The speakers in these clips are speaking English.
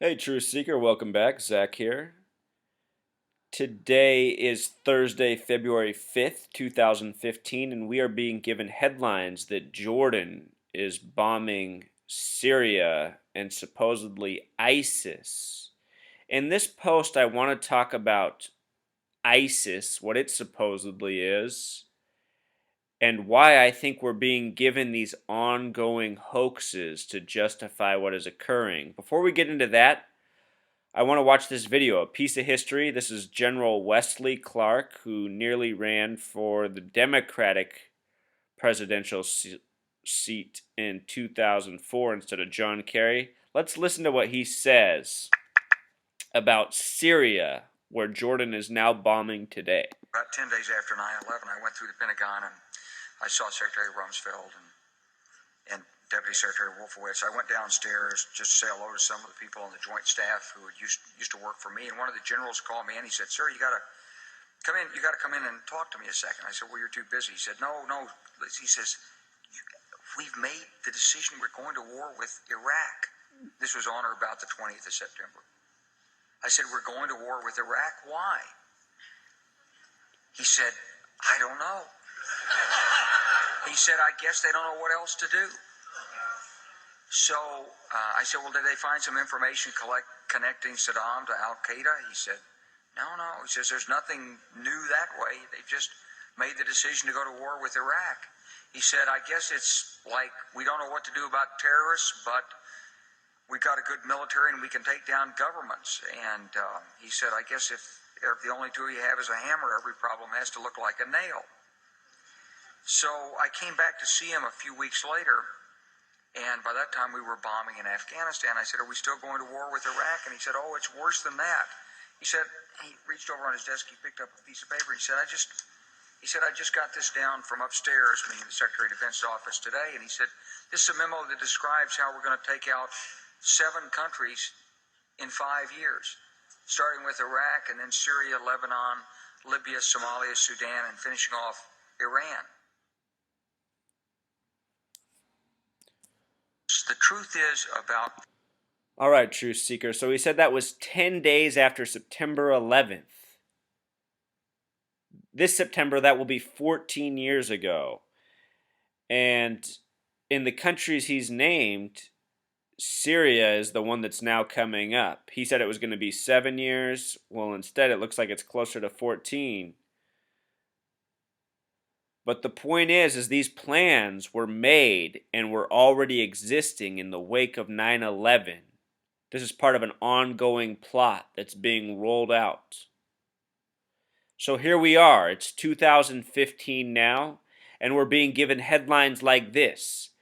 Hey, Truth Seeker, welcome back. Zach here. Today is Thursday, February 5th, 2015, and we are being given headlines that Jordan is bombing Syria and supposedly ISIS. In this post, I want to talk about ISIS, what it supposedly is, and why I think we're being given these ongoing hoaxes to justify what is occurring. Before we get into that, I want to watch this video, a piece of history. This is General Wesley Clark, who nearly ran for the Democratic presidential seat in 2004 instead of John Kerry. Let's listen to what he says about Syria, where Jordan is now bombing today. About 10 days after 9/11, I went through the Pentagon and I saw Secretary Rumsfeld and Deputy Secretary Wolfowitz. I went downstairs just to say hello to some of the people on the Joint Staff who used to work for me. And one of the generals called me and he said, "Sir, you got to come in. You got to come in and talk to me a second." I said, "Well, you're too busy." He said, "No, no." He says, "We've made the decision. We're going to war with Iraq." This was on or about the 20th of September. I said, "We're going to war with Iraq. Why?" He said, "I don't know." He said, "I guess they don't know what else to do." So I said, "Well, did they find some information connecting Saddam to Al Qaeda?" He said, "No, no." He says, "There's nothing new that way. They just made the decision to go to war with Iraq." He said, "I guess it's like we don't know what to do about terrorists, but we got a good military and we can take down governments." And he said, "I guess if the only tool you have is a hammer, every problem has to look like a nail." So I came back to see him a few weeks later, and by that time we were bombing in Afghanistan. I said, "Are we still going to war with Iraq?" And he said, "Oh, it's worse than that." He said, he reached over on his desk, he picked up a piece of paper. He said, I just got this down from upstairs, meaning the Secretary of Defense's office today. And he said, "This is a memo that describes how we're going to take out 7 countries in 5 years, starting with Iraq and then Syria, Lebanon, Libya, Somalia, Sudan, and finishing off Iran." The truth is about... All right, Truth Seeker. So he said that was 10 days after September 11th. This September, that will be 14 years ago. And in the countries he's named, Syria is the one that's now coming up. He said it was going to be 7 years. Well, instead, it looks like it's closer to 14. But the point is these plans were made and were already existing in the wake of 9/11. This is part of an ongoing plot that's being rolled out. So here we are. It's 2015 now, and we're being given headlines like this: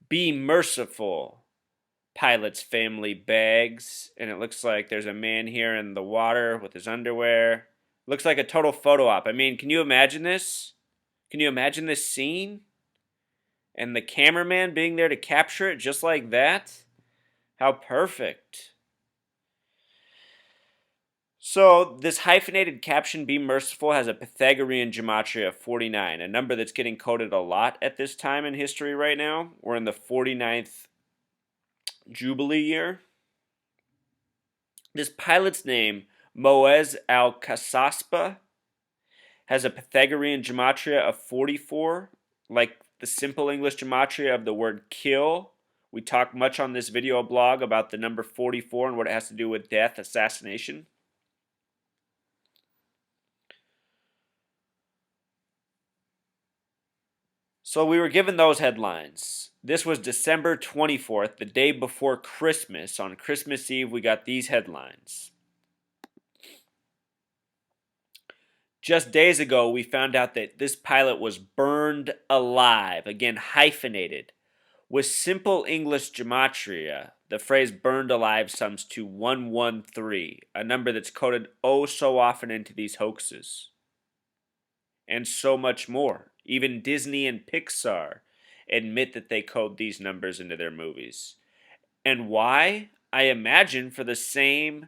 "Be merciful. Pilot's family begs." And it looks like there's a man here in the water with his underwear. Looks like a total photo op. I mean, can you imagine this? Can you imagine this scene? And the cameraman being there to capture it just like that? How perfect. So this hyphenated caption, "Be merciful," has a Pythagorean gematria of 49, a number that's getting quoted a lot at this time in history right now. We're in the 49th Jubilee year. This pilot's name, Moez al-Kasaspa, has a Pythagorean gematria of 44, like the simple English gematria of the word kill. We talk much on this video blog about the number 44 and what it has to do with death, assassination. So we were given those headlines. This was December 24th, the day before Christmas. On Christmas Eve, we got these headlines. Just days ago, we found out that this pilot was burned alive, again hyphenated. With simple English gematria, the phrase "burned alive" sums to 113, a number that's coded oh so often into these hoaxes. And so much more. Even Disney and Pixar admit that they code these numbers into their movies. And why? I imagine for the same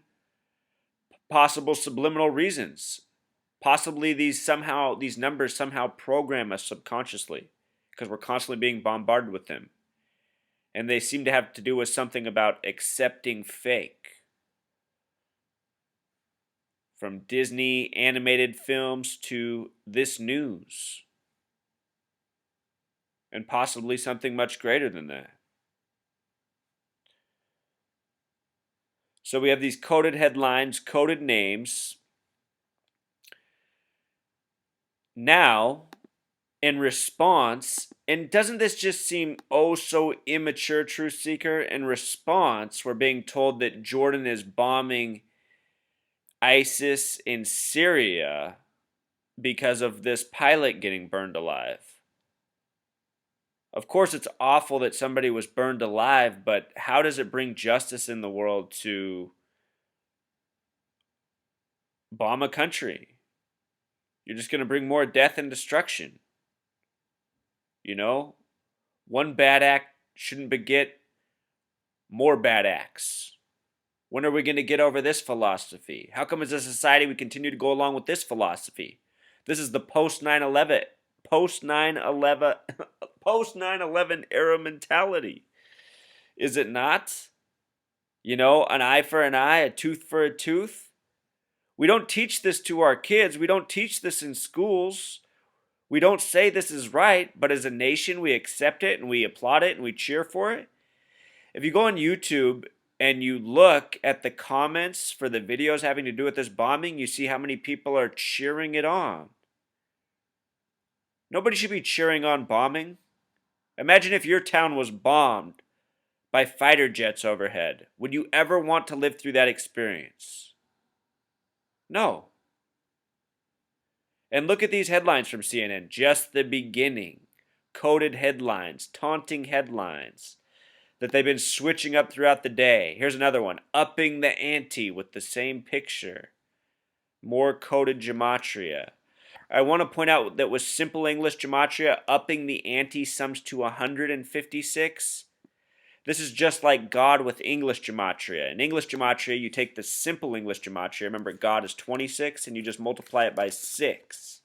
possible subliminal reasons. Possibly these numbers somehow program us subconsciously because we're constantly being bombarded with them. And they seem to have to do with something about accepting fake. from Disney animated films to this news, and possibly something much greater than that. So we have these coded headlines, coded names. Now, in response, and doesn't this just seem oh so immature, Truth Seeker? In response, we're being told that Jordan is bombing ISIS in Syria because of this pilot getting burned alive. Of course, it's awful that somebody was burned alive, but how does it bring justice in the world to bomb a country? You're just going to bring more death and destruction. You know, one bad act shouldn't beget more bad acts. When are we going to get over this philosophy? How come as a society we continue to go along with this philosophy? This is the post 9/11 post 9/11 era mentality. Is it not? You know, an eye for an eye, a tooth for a tooth. We don't teach this to our kids. We don't teach this in schools. We don't say this is right, but as a nation, we accept it and we applaud it and we cheer for it. If you go on YouTube and you look at the comments for the videos having to do with this bombing, you see how many people are cheering it on. Nobody should be cheering on bombing. Imagine if your town was bombed by fighter jets overhead. Would you ever want to live through that experience? No. And look at these headlines from CNN. Just the beginning. Coded headlines, taunting headlines that they've been switching up throughout the day. Here's another one. Upping the ante with the same picture. More coded gematria. I want to point out that with simple English gematria, upping the ante sums to 156. This is just like God with English gematria. In English gematria, you take the simple English gematria. Remember, God is 26, and you just multiply it by 6.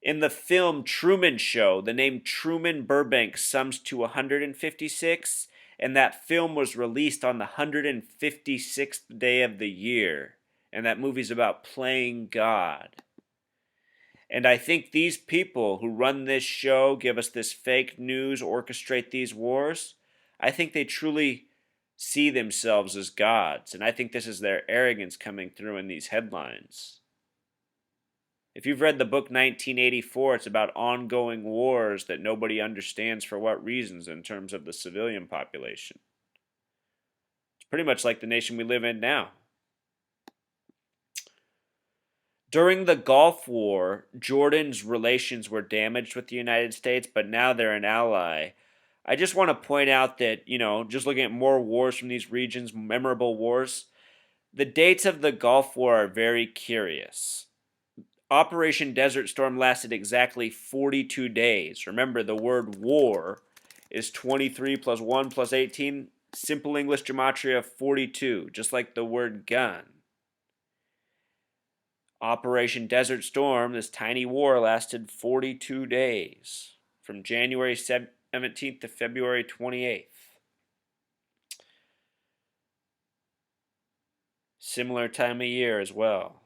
In the film Truman Show, the name Truman Burbank sums to 156, and that film was released on the 156th day of the year. And that movie's about playing God. And I think these people who run this show, give us this fake news, orchestrate these wars, I think they truly see themselves as gods. And I think this is their arrogance coming through in these headlines. If you've read the book 1984, it's about ongoing wars that nobody understands for what reasons in terms of the civilian population. It's pretty much like the nation we live in now. During the Gulf War, Jordan's relations were damaged with the United States, but now they're an ally. I just want to point out that, just looking at more wars from these regions, memorable wars, the dates of the Gulf War are very curious. Operation Desert Storm lasted exactly 42 days. Remember, the word war is 23 plus 1 plus 18, simple English gematria of 42, just like the word gun. Operation Desert Storm, this tiny war, lasted 42 days, from January 17th to February 28th. Similar time of year as well.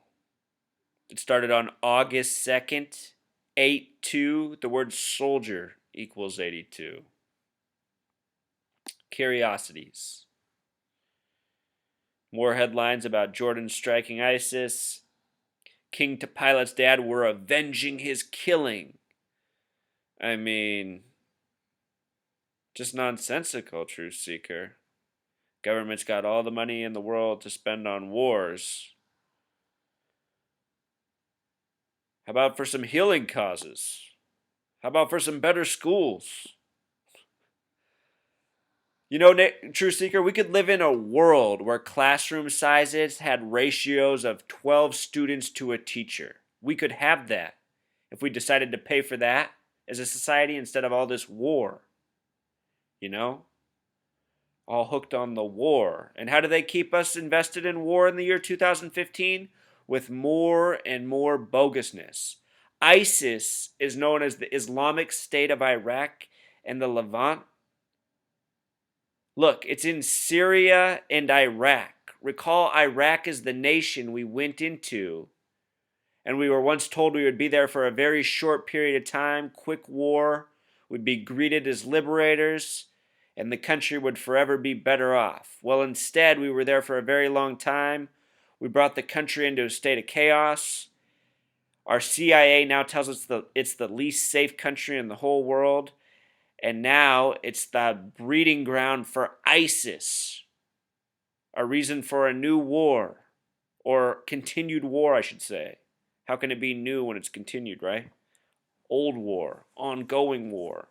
It started on August 2nd, 8-2. The word soldier equals 82. Curiosities. More headlines about Jordan striking ISIS. King to Pilot's dad were avenging his killing. I mean, just nonsensical, Truth Seeker. Government's got all the money in the world to spend on wars. How about for some healing causes? How about for some better schools? True Seeker, we could live in a world where classroom sizes had ratios of 12 students to a teacher. We could have that if we decided to pay for that as a society instead of all this war. All hooked on the war. And how do they keep us invested in war in the year 2015? With more and more bogusness. ISIS is known as the Islamic State of Iraq and the Levant. Look, it's in Syria and Iraq. Recall Iraq is the nation we went into, and we were once told we would be there for a very short period of time, quick war, would be greeted as liberators, and the country would forever be better off. Well, instead, we were there for a very long time. We brought the country into a state of chaos. Our CIA now tells us it's the least safe country in the whole world. And now it's the breeding ground for ISIS, a reason for a new war, or continued war, I should say. How can it be new when it's continued, right? Old war, ongoing war.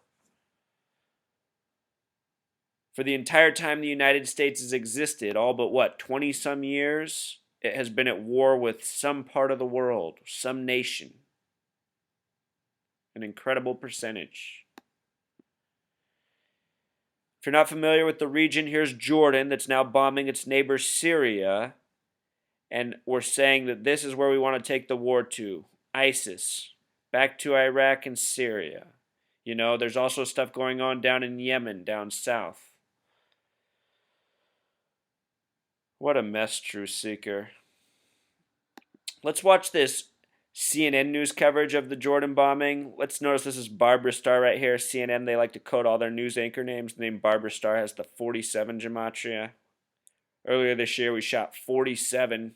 For the entire time the United States has existed, all but what, 20 some years, it has been at war with some part of the world, some nation. An incredible percentage. If you're not familiar with the region, here's Jordan that's now bombing its neighbor Syria. And we're saying that this is where we want to take the war to. ISIS. Back to Iraq and Syria. You know, there's also stuff going on down in Yemen, down south. What a mess, Truth Seeker. Let's watch this CNN news coverage of the Jordan bombing. Let's notice this is Barbara Starr right here. CNN, they like to quote all their news anchor names. The name Barbara Starr has the 47 gematria. Earlier this year, we shot 47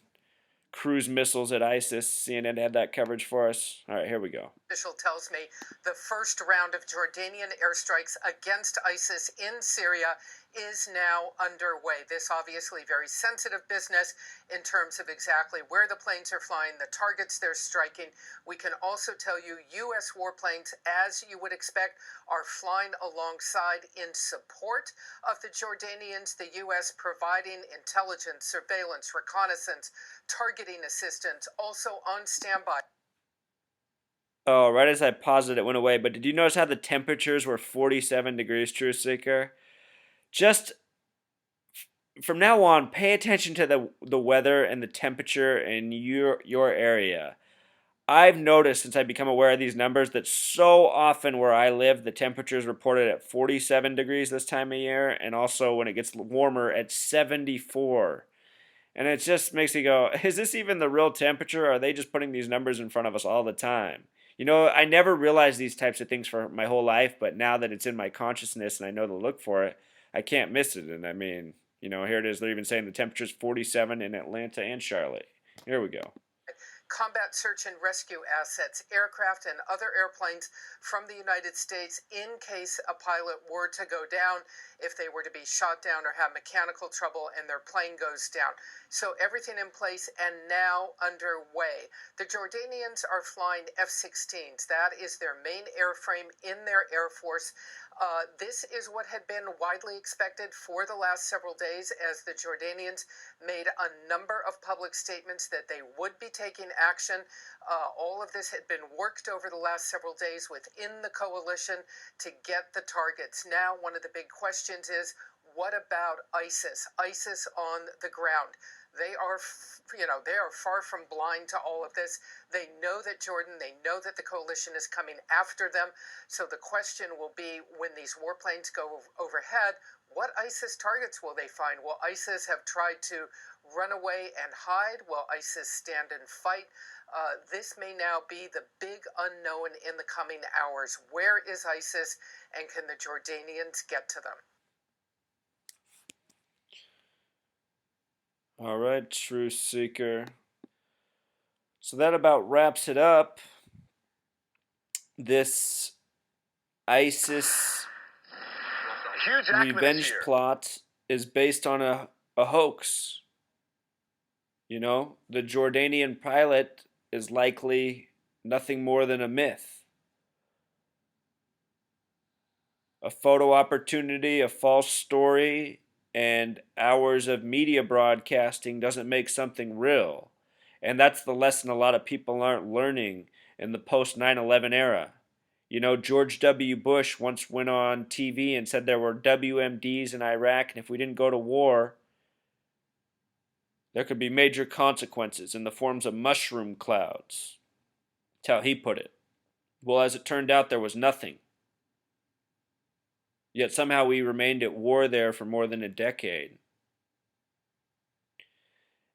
cruise missiles at ISIS. CNN had that coverage for us. All right, here we go. Official tells me the first round of Jordanian airstrikes against ISIS in Syria is now underway. This obviously very sensitive business in terms of exactly where the planes are flying, the targets they're striking. We can also tell you U.S. warplanes, as you would expect, are flying alongside in support of the Jordanians, the U.S. providing intelligence, surveillance, reconnaissance, targeting assistance, also on standby. Oh, right as I paused it, it went away. But did you notice how the temperatures were 47 degrees, Truth Seeker? Just from now on, pay attention to the weather and the temperature in your area. I've noticed since I've become aware of these numbers that so often where I live, the temperature is reported at 47 degrees this time of year, and also when it gets warmer at 74. And it just makes me go, is this even the real temperature? Or are they just putting these numbers in front of us all the time? You know, I never realized these types of things for my whole life, but now that it's in my consciousness and I know to look for it, I can't miss it. And I mean, you know, here it is. They're even saying the temperature's 47 in Atlanta and Charlotte. Here we go. Combat search and rescue assets, aircraft, and other airplanes from the United States in case a pilot were to go down, if they were to be shot down or have mechanical trouble and their plane goes down. So everything in place and now underway. The Jordanians are flying F-16s. That is their main airframe in their Air Force. This is what had been widely expected for the last several days as the Jordanians made a number of public statements that they would be taking action. All of this had been worked over the last several days within the coalition to get the targets. Now, one of the big questions is, what about ISIS? ISIS on the ground. They are, they are far from blind to all of this. They know that Jordan, they know that the coalition is coming after them. So the question will be, when these warplanes go overhead, what ISIS targets will they find? Will ISIS have tried to run away and hide? Will ISIS stand and fight? This may now be the big unknown in the coming hours. Where is ISIS, and can the Jordanians get to them? All right, Truth Seeker. So that about wraps it up. This ISIS revenge plot is based on a hoax. You know, the Jordanian pilot is likely nothing more than a myth. A photo opportunity, a false story, and hours of media broadcasting doesn't make something real. And that's the lesson a lot of people aren't learning in the post 9/11 era. You know, George W. Bush once went on TV and said there were WMDs in Iraq, and if we didn't go to war, there could be major consequences in the forms of mushroom clouds. That's how he put it. Well, as it turned out, there was nothing. Yet somehow we remained at war there for more than a decade.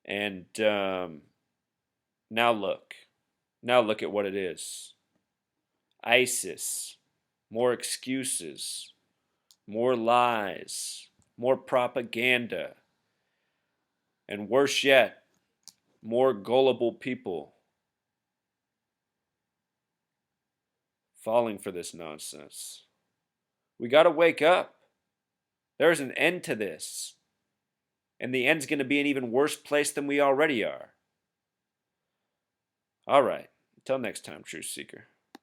And now look. Now look at what it is. ISIS. More excuses. More lies. More propaganda. And worse yet, more gullible people falling for this nonsense. We got to wake up. There's an end to this. And the end's going to be an even worse place than we already are. All right. Until next time, Truth Seeker.